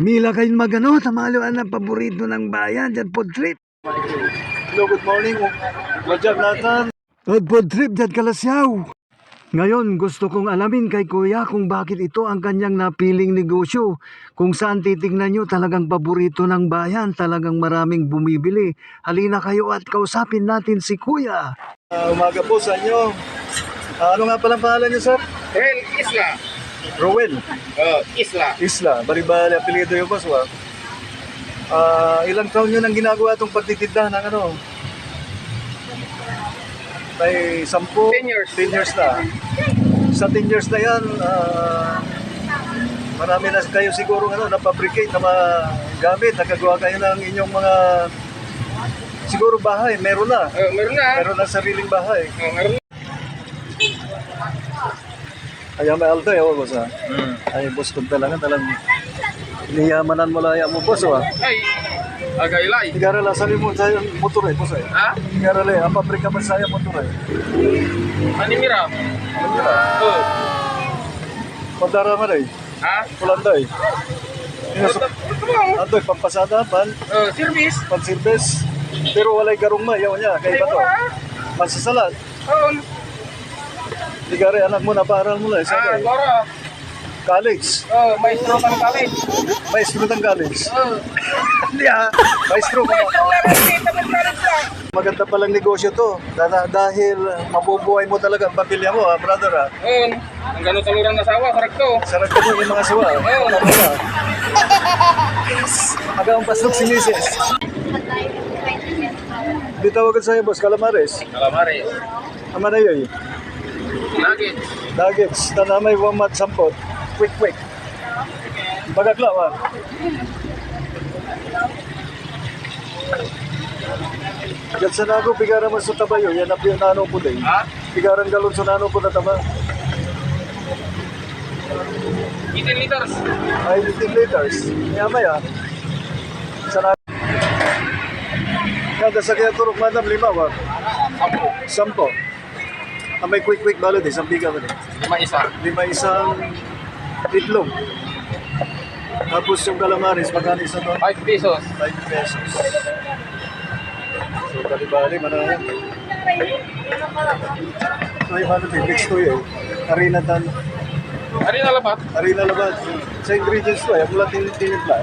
Mila kayo magano, tamaluan ang paborito ng bayan, dyan food trip. Hello, good morning. Wajab natin. Food trip dyan Kalasyaw. Ngayon, gusto kong alamin kay Kuya kung bakit ito ang kanyang napiling negosyo. Kung saan titignan nyo talagang paborito ng bayan, talagang maraming bumibili. Halina kayo at kausapin natin si Kuya. Umaga po sa inyo. Ano nga palang pangalan niyo, sir? Isla. Rowel. Isla. Isla. Bali-bali, apelido yung boss, wa? Ilang taon nyo nang ginagawa itong pagtitinda ng ano? May 10? 10 years. 10 years na. Sa 10 years na yan, marami na kayo siguro na-fabricate na mga gamit. Nakagawa kayo ng inyong mga siguro bahay. Meron na. Meron na. Meron na sariling bahay. Meron na. Kaya may alto eh, boss ha. Ay, boss, kung talaga, niyamanan mo lang yan mo, boss ha. Ay, agaylay. Tigara lang, sabi mo sa motor eh, boss eh. Ha? Tigara lang, ang pabrika pa saya motor eh. Animira. Ano nila? Pagdara man eh, Ha? Pulanda eh. Ato eh, pampasada, Service. pan-service. Pero walay garong yaw niya, kaya ba to? Pansasalat. Tigara, anak mo, napaaral mo lang, isa ka eh. Gora. College. Maestro ng college. Maestro ng college. Hindi ha, maestro ka. Maganda palang negosyo to. Dahil mabubuhay mo talaga ang pamilya mo, ha, brother ha. Ang ganun talurang nasawa, karakto. Sarap ko yung mga siwa. Hanggang pasok si Mrs. Di tawagan sa'yo, boss, Calamares. Calamari. Amanayoy. Nugget. Nuggets. Tanamay, wamat, sampot. Quick. Bagaglaw, ha. Diyan sa nago, pigaran mo sa tabayo. Yan ang pinano po din. Ha? Pigaran galon sa nano po na taba. 18 liters. Ay, 15 liters. Yamay, ha. Sa nago. Kada sa kaya turok, madam, 5, ha. 10. May quick balad eh. Sampi ka ba eh. 5 isa. 5 isang itlog. Tapos yung calamares, magkano isa doon? 5 pesos. 5 pesos. So, bali-bali, manayan. So, yung ano din, next to yun. Harina tan. Ano na labat? Harina labat. Sa ingredients to, yung mula tinipla.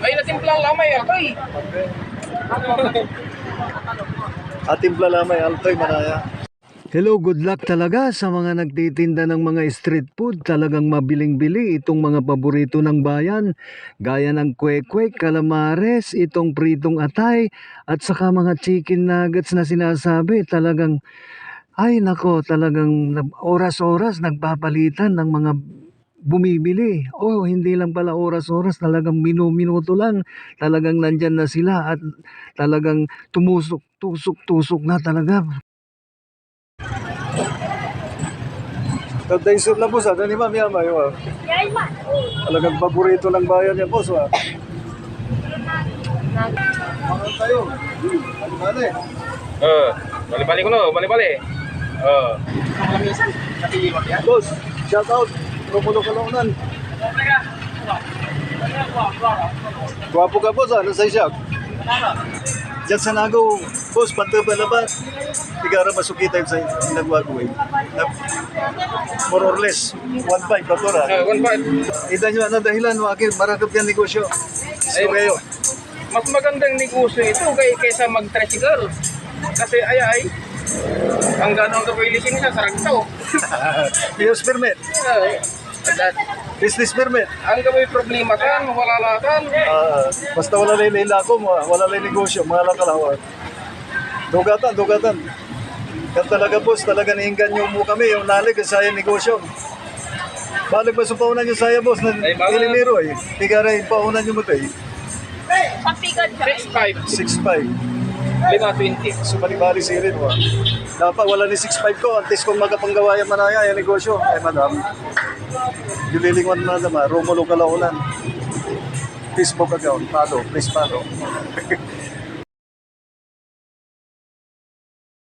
Ay, natimplang lamay, okay. Timpla lamay, altoy, manaya. Hello, good luck talaga sa mga nagtitinda ng mga street food. Talagang mabiling-bili itong mga paborito ng bayan. Gaya ng kwek-kwek, calamares, itong pritong atay, at saka mga chicken nuggets na sinasabi. Talagang, ay nako, talagang oras-oras nagpapalitan ng mga bumibili. Oh, hindi lang pala oras-oras, talagang minuto lang. Talagang nandyan na sila at talagang tusok na talaga. Tagdaisip na boss, ano ni ma'am yama yun? Talagang paborito ng bayan yan boss, ha? Ano tayo? Ano eh? Bali-bali ko no, bali-bali. Boss, shout out. Romulo Kalaunan. Gwapo ka boss, ano sa isyak? Diyan sa Nago, boss, pantaba na ba? Tigara masukita yung sa nagwago eh. More or less, 1.5 doktora. 1.5. Idan nyo, ano dahilan, wakil, marakap yan negosyo. So kayo. Mas magandang negosyo ito kaysa mag-tricycle. Kasi ay, ang gano'ng kapilisin niya sa ragto. Use permit. Business permit. Ang gawin problema kan, wala kan. Basta wala lang ilako mo, wala lang negosyo, mga lakalawat. Dugatan. Yan talaga boss, talaga niinggan nyo mo kami, yung nalig, saya negosyo. Balik ba sa paunan nyo saya boss, na ilimiro eh. Tigaray, paunan nyo mo tayo. 6.5. 6.5. 5.20. So bali-bali sirin mo. Dapat wala ni 6.5 ko, antes kung magkapanggawa yung manaya, yung negosyo. Ay madam, yulilingon na naman, Romulo Kalaunan. Facebook account, please follow.